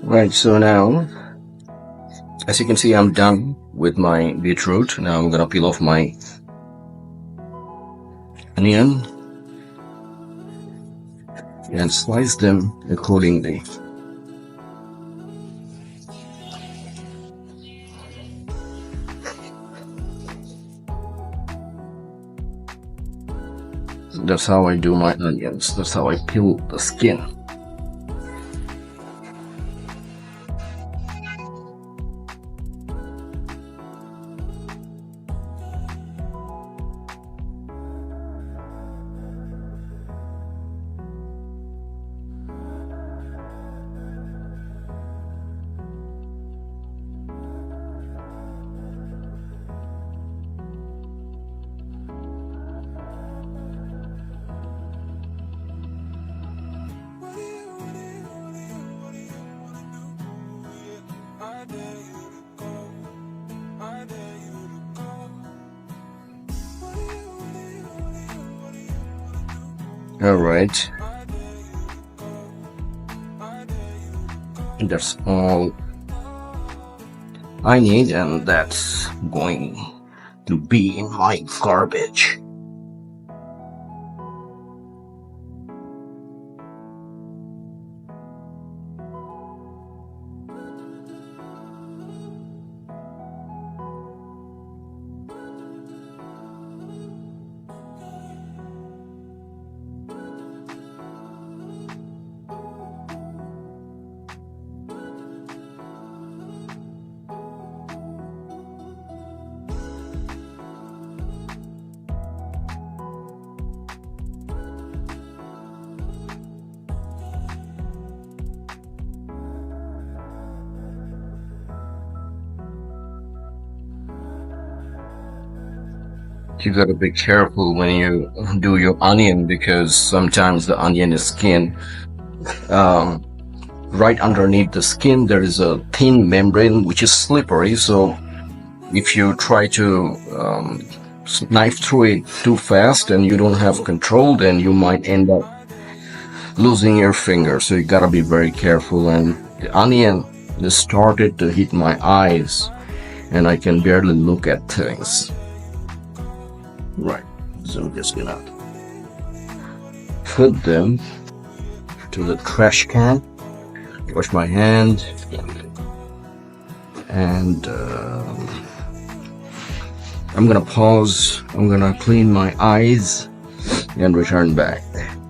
Right, so now, as you can see, I'm done with my beetroot. Now I'm gonna peel off my onion and slice them accordingly. That's how I do my onions. That's how I peel the skin. Alright, that's all I need, and that's going to be in my garbage. You gotta be careful when you do your onion, because sometimes the onion is skin. Um, right underneath the skin there is a thin membrane which is slippery, so if you try to knife through it too fast and you don't have control, then you might end up losing your finger. So you gotta be very careful. And the onion just started to hit my eyes and I can barely look at things. Right, so I'm just gonna put them to the trash can, wash my hand, and I'm gonna pause, I'm gonna clean my eyes and return back.